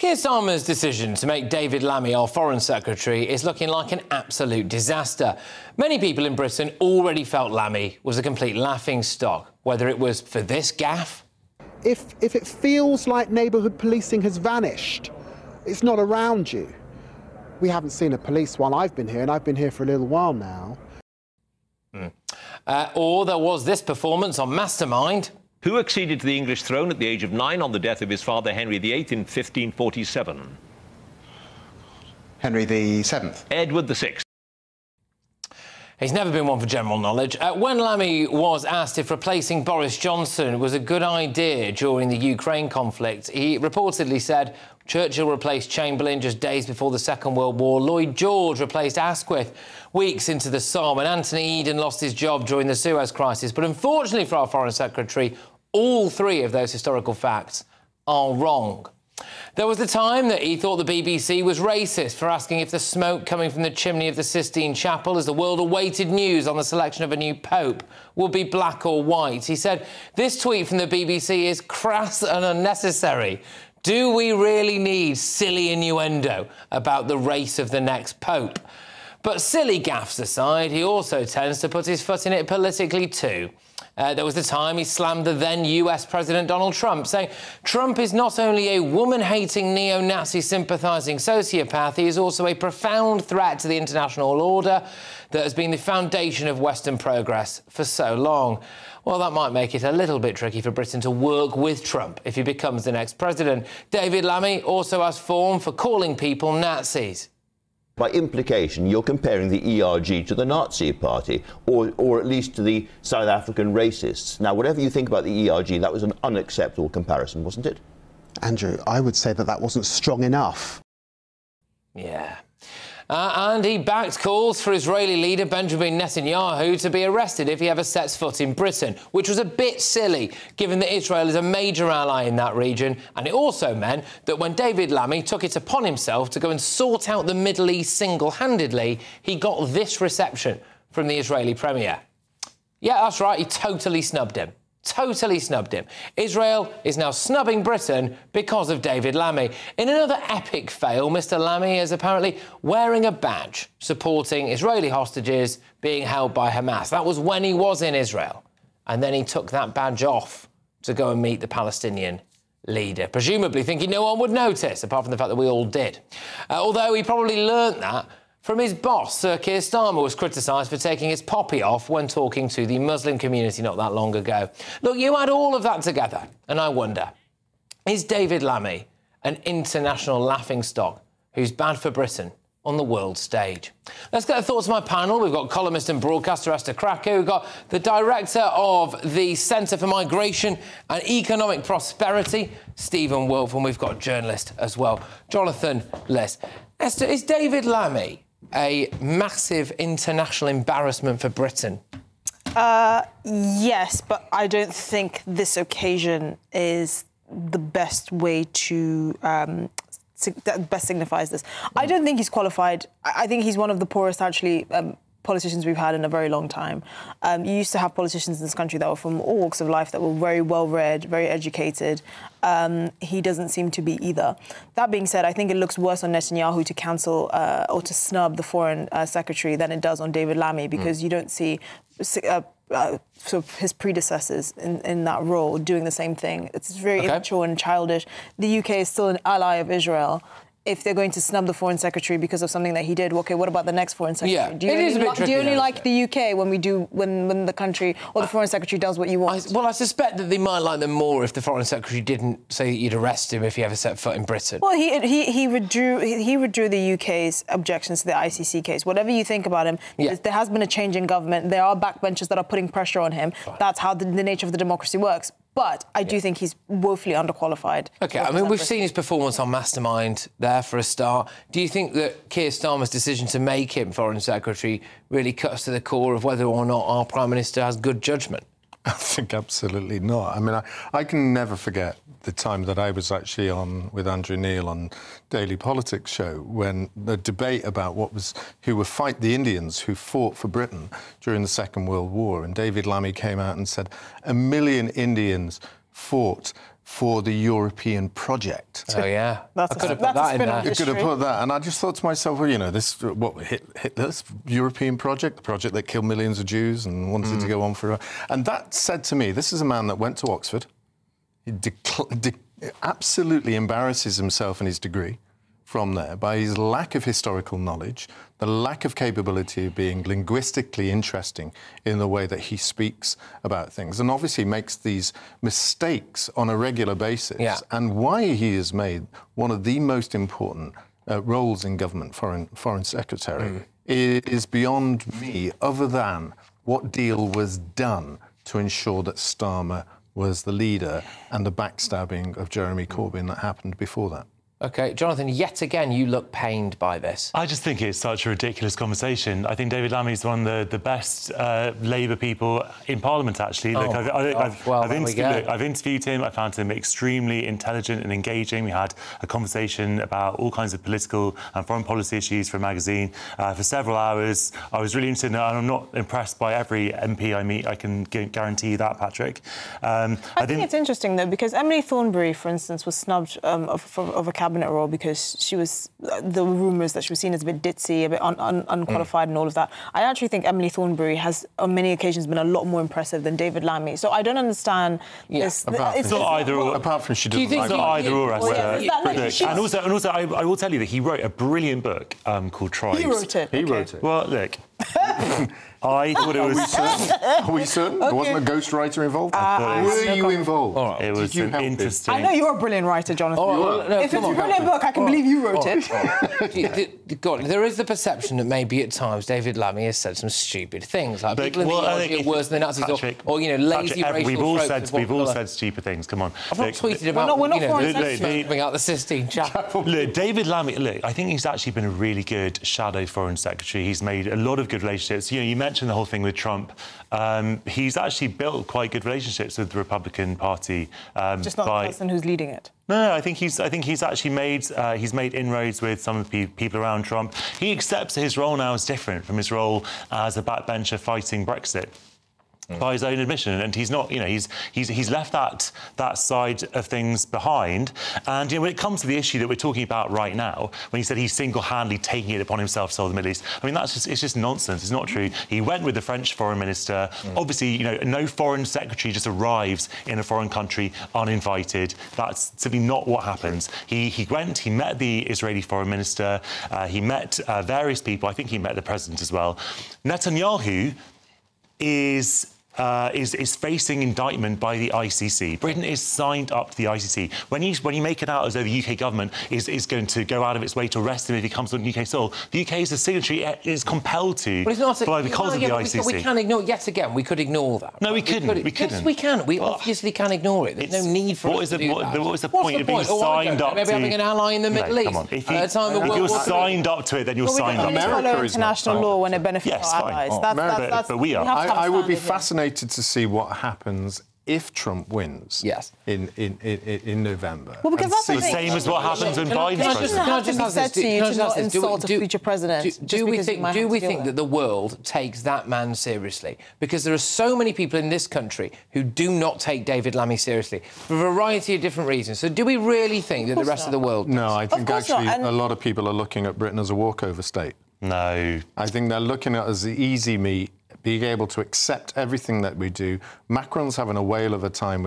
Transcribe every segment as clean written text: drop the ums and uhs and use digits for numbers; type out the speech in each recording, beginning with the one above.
Keir Starmer's decision to make David Lammy our Foreign Secretary is looking like an absolute disaster. Many people in Britain already felt Lammy was a complete laughingstock, whether it was for this gaffe. If it feels like neighbourhood policing has vanished, it's not around you. We haven't seen a police while I've been here, and I've been here for a little while now. Or there was this performance on Mastermind. Who acceded to the English throne at the age of 9 on the death of his father Henry VIII in 1547? Henry VII. Edward VI. He's never been one for general knowledge. When Lammy was asked if replacing Boris Johnson was a good idea during the Ukraine conflict, he reportedly said Churchill replaced Chamberlain just days before the Second World War, Lloyd George replaced Asquith weeks into the Somme, and Anthony Eden lost his job during the Suez Crisis. But unfortunately for our Foreign Secretary, all three of those historical facts are wrong. There was the time that he thought the BBC was racist for asking if the smoke coming from the chimney of the Sistine Chapel as the world awaited news on the selection of a new pope would be black or white. He said, "This tweet from the BBC is crass and unnecessary. Do we really need silly innuendo about the race of the next pope?" But silly gaffes aside, he also tends to put his foot in it politically too. There was the time he slammed the then US President Donald Trump, saying Trump is not only a woman-hating, neo-Nazi sympathising sociopath, he is also a profound threat to the international order that has been the foundation of Western progress for so long. Well, that might make it a little bit tricky for Britain to work with Trump if he becomes the next president. David Lammy also has form for calling people Nazis. By implication, you're comparing the ERG to the Nazi Party, or at least to the South African racists. Now, whatever you think about the ERG, that was an unacceptable comparison, wasn't it? Andrew, I would say that wasn't strong enough. Yeah. And he backed calls for Israeli leader Benjamin Netanyahu to be arrested if he ever sets foot in Britain, which was a bit silly, given that Israel is a major ally in that region. And it also meant that when David Lammy took it upon himself to go and sort out the Middle East single-handedly, he got this reception from the Israeli Premier. Yeah, that's right, he totally snubbed him. Totally snubbed him. Israel is now snubbing Britain because of David Lammy. In another epic fail, Mr. Lammy is apparently wearing a badge supporting Israeli hostages being held by Hamas. That was when he was in Israel. And then he took that badge off to go and meet the Palestinian leader, presumably thinking no one would notice, apart from the fact that we all did. Although he probably learnt that from his boss. Sir Keir Starmer was criticised for taking his poppy off when talking to the Muslim community not that long ago. Look, you add all of that together, and I wonder, is David Lammy an international laughingstock who's bad for Britain on the world stage? Let's get the thoughts of my panel. We've got columnist and broadcaster Esther Krakow. We've got the director of the Centre for Migration and Economic Prosperity, Stephen Wolfe, and we've got a journalist as well, Jonathan Liss. Esther, is David Lammy a massive international embarrassment for Britain? Yes, but I don't think this occasion is the best way to that best signifies this. I don't think he's qualified. I think he's one of the poorest, actually, politicians we've had in a very long time. You used to have politicians in this country that were from all walks of life, that were very well-read, very educated. He doesn't seem to be either. That being said, I think it looks worse on Netanyahu to cancel or to snub the Foreign Secretary than it does on David Lammy, because you don't see sort of his predecessors in that role doing the same thing. It's very immature and childish. The UK is still an ally of Israel. If they're going to snub the Foreign Secretary because of something that he did, OK, what about the next Foreign Secretary? Yeah, do you only like the UK when the country or the Foreign Secretary does what you want? Well, I suspect that they might like them more if the Foreign Secretary didn't say that you'd arrest him if he ever set foot in Britain. Well, he withdrew the UK's objections to the ICC case. Whatever you think about him, there has been a change in government. There are backbenchers that are putting pressure on him. That's how the nature of the democracy works. But I do think he's woefully underqualified. OK, I mean, we've seen his performance on Mastermind there for a start. Do you think that Keir Starmer's decision to make him Foreign Secretary really cuts to the core of whether or not our Prime Minister has good judgment? I think absolutely not. I mean, I can never forget the time that I was actually on with Andrew Neil on Daily Politics show when the debate about who would fight the Indians who fought for Britain during the Second World War, and David Lammy came out and said 1 million Indians fought for the European project. Oh, yeah. I could have put that in there. You could have put that. And I just thought to myself, well, you know, Hitler's European project, the project that killed millions of Jews and wanted to go on for... And that said to me, this is a man that went to Oxford. He absolutely embarrasses himself in his degree from there by his lack of historical knowledge, the lack of capability of being linguistically interesting in the way that he speaks about things, and obviously makes these mistakes on a regular basis. Yeah. And why he has made one of the most important roles in government, foreign secretary, is beyond me, other than what deal was done to ensure that Starmer was the leader and the backstabbing of Jeremy Corbyn that happened before that. OK, Jonathan, yet again, you look pained by this. I just think it's such a ridiculous conversation. I think David Lammy is one of the best Labour people in Parliament, actually. Look, I've interviewed him. I found him extremely intelligent and engaging. We had a conversation about all kinds of political and foreign policy issues for a magazine for several hours. I was really interested in it, and I'm not impressed by every MP I meet. I can guarantee you that, Patrick. I think it's interesting, though, because Emily Thornberry, for instance, was snubbed of a cabinet role because she was the rumours that she was seen as a bit ditzy, a bit unqualified and all of that. I actually think Emily Thornberry has on many occasions been a lot more impressive than David Lammy. So I don't understand this. It's not either or. Apart from she doesn't like either or. And also, I will tell you that he wrote a brilliant book called Tribes. He wrote it. He wrote it. Well, look. I thought it was... Are we certain? There wasn't a ghostwriter involved? Were you involved? Right. It was an interesting... I know you're a brilliant writer, Jonathan. If it's a brilliant book, I can believe you wrote it. God, there is the perception that maybe at times David Lammy has said some stupid things, like people in the ideology are worse than the Nazis, Patrick, or you know, lazy Patrick, racial we've all said stupid things. Come on. I've not tweeted about we're not coming out the Sistine Chapel. Look, David Lammy. Look, I think he's actually been a really good shadow foreign secretary. He's made a lot of good relationships. You know, you mentioned the whole thing with Trump. He's actually built quite good relationships with the Republican Party. Just not the person who's leading it. No, I think he's actually made inroads with some of the people around Trump. He accepts that his role now is different from his role as a backbencher fighting Brexit. By his own admission, and he's not, you know, he's left that side of things behind. And you know, when it comes to the issue that we're talking about right now, when he said he's single-handedly taking it upon himself to solve the Middle East, I mean it's just nonsense. It's not true. He went with the French foreign minister. Obviously, you know, no foreign secretary just arrives in a foreign country uninvited. That's simply not what happens. He went. He met the Israeli foreign minister. He met various people. I think he met the president as well. Netanyahu is facing indictment by the ICC. Britain is signed up to the ICC. When you make it out as though the UK government is going to go out of its way to arrest him if he comes on UK soil, the UK as a signatory is compelled to because of the ICC. We can ignore, yet again, we could ignore that. No, we couldn't. Yes, we can. We obviously can ignore it. There's no need for us to do that. What is the point of being signed up to... Maybe having an ally in the Middle East. Come on. If you're signed up to it, then you're signed up to it. Follow international law when it benefits our allies. But we are. I would be fascinated to see what happens if Trump wins. Yes. In November. Well, because that's the same as what happens when Biden's president. Can I just ask this? To not insult a future president. Do we think that the world takes that man seriously? Because there are so many people in this country who do not take David Lammy seriously for a variety of different reasons. So do we really think that the rest of the world does? No, I think actually a lot of people are looking at Britain as a walkover state. No. I think they're looking at it as the easy meat, being able to accept everything that we do. Macron's having a whale of a time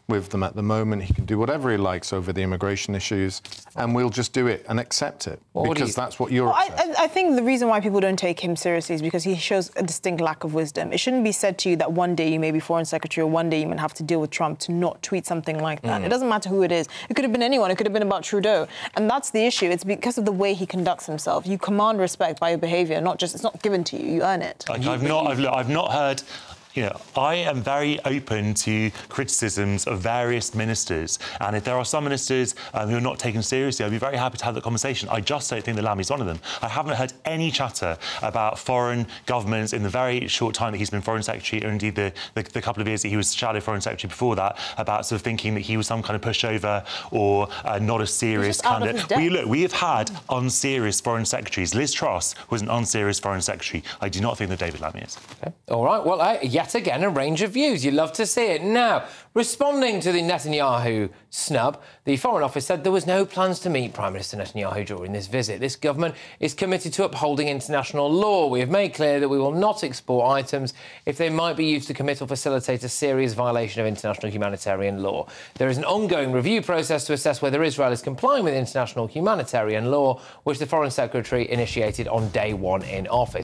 with them at the moment. He can do whatever he likes over the immigration issues, and we'll just do it and accept it, because that's what Europe says. I think the reason why people don't take him seriously is because he shows a distinct lack of wisdom. It shouldn't be said to you that one day you may be foreign secretary or one day you might have to deal with Trump to not tweet something like that. It doesn't matter who it is. It could have been anyone. It could have been about Trudeau. And that's the issue. It's because of the way he conducts himself. You command respect by your behaviour, it's not given to you. You earn it. I've not heard... You know, I am very open to criticisms of various ministers, and if there are some ministers who are not taken seriously, I'd be very happy to have that conversation. I just don't think that Lammy's one of them. I haven't heard any chatter about foreign governments in the very short time that he's been Foreign Secretary, or indeed the couple of years that he was Shadow Foreign Secretary before that, about sort of thinking that he was some kind of pushover or not a serious candidate. We have had unserious Foreign Secretaries. Liz Truss was an unserious Foreign Secretary. I do not think that David Lammy is. Okay. All right. Well, yes. yet again a range of views. You love to see it. Now, responding to the Netanyahu snub, the Foreign Office said there was no plans to meet Prime Minister Netanyahu during this visit. This government is committed to upholding international law. We have made clear that we will not export items if they might be used to commit or facilitate a serious violation of international humanitarian law. There is an ongoing review process to assess whether Israel is complying with international humanitarian law, which the Foreign Secretary initiated on day one in office.